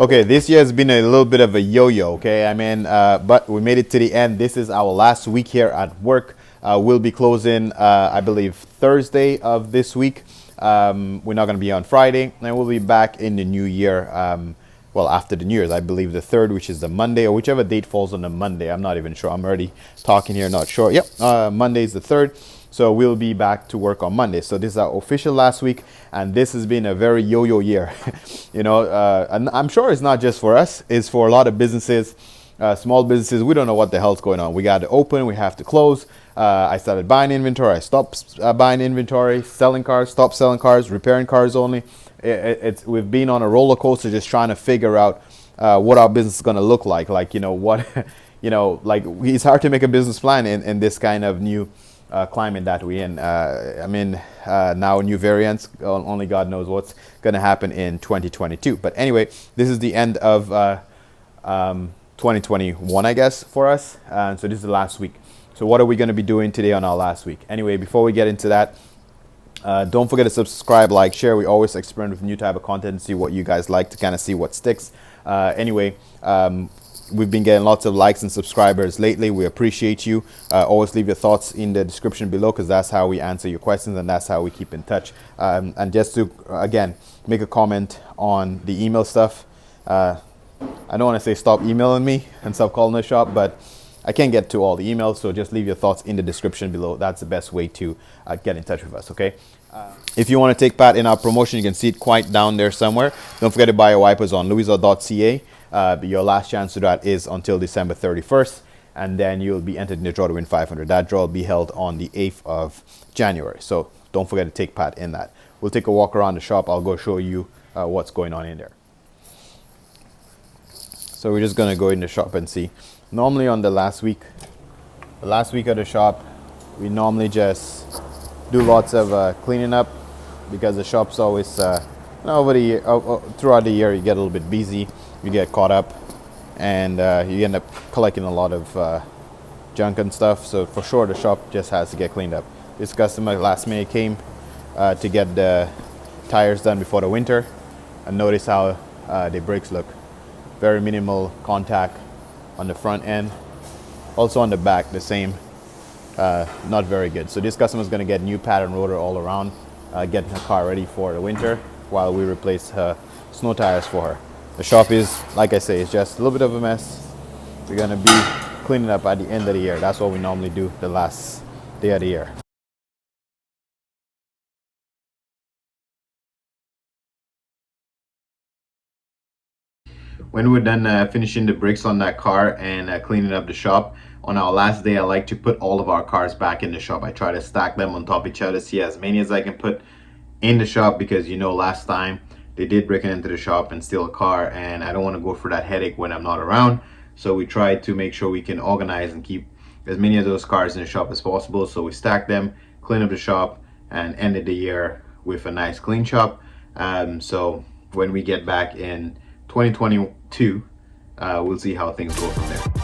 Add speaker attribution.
Speaker 1: Okay, this year has been a little bit of a yo-yo, okay? I mean, but we made it to the end. This is our last week here at work. We'll be closing, I believe, Thursday of this week. We're not going to be on Friday, and we'll be back in the new year. Well, after the New Year's, I believe the 3rd, which is the Monday, or whichever date falls on the Monday. I'm not even sure. I'm already talking here, not sure. Yep, Monday is the 3rd. So we'll be back to work on Monday. So this is our official last week, and this has been a very yo-yo year. And I'm sure it's not just for us. It's for a lot of businesses, small businesses. We don't know what the hell's going on. We got to open, we have to close. I started buying inventory. I stopped buying inventory, selling cars, stopped selling cars, repairing cars only. We've been on a roller coaster just trying to figure out what our business is going to look like. Like, what, it's hard to make a business plan in this kind of new climate that we're in. Now new variants, only God knows what's going to happen in 2022. But anyway, this is the end of 2021, I guess, for us. So this is the last week. So what are we going to be doing today on our last week? Anyway, before we get into that, don't forget to subscribe, like, share. We always experiment with new type of content and see what you guys like to kind of see what sticks. We've been getting lots of likes and subscribers lately. We appreciate you. Always leave your thoughts in the description below, because that's how we answer your questions and that's how we keep in touch. And just to, again, make a comment on the email stuff. I don't want to say stop emailing me and stop calling the shop, but I can't get to all the emails, so just leave your thoughts in the description below. That's the best way to get in touch with us, okay? If you want to take part in our promotion, you can see it quite down there somewhere. Don't forget to buy your wipers on louisa.ca. Your last chance to that is until December 31st, and then you'll be entered in the draw to win 500. That draw will be held on the 8th of January, so don't forget to take part in that. We'll take a walk around the shop. I'll go show you what's going on in there. So we're just going to go in the shop and see. Normally on the last week of the shop, we normally just do lots of cleaning up, because the shop's always over the year, throughout the year, you get a little bit busy, you get caught up, and you end up collecting a lot of junk and stuff. So for sure, the shop just has to get cleaned up. This customer last minute came to get the tires done before the winter, and notice how the brakes look. Very minimal contact on the front end, also on the back the same. Not very good. So this customer is going to get new pad and rotor all around, getting her car ready for the winter while we replace her snow tires for her. The shop is, like I say, it's just a little bit of a mess. We're going to be cleaning up at the end of the year. That's what we normally do the last day of the year. When we're done finishing the brakes on that car and cleaning up the shop, on our last day, I like to put all of our cars back in the shop. I try to stack them on top of each other, see as many as I can put in the shop, because last time they did break into the shop and steal a car, and I don't want to go through that headache when I'm not around. So we try to make sure we can organize and keep as many of those cars in the shop as possible. So we stack them, clean up the shop, and ended the year with a nice clean shop. So when we get back in 2022, we'll see how things go from there.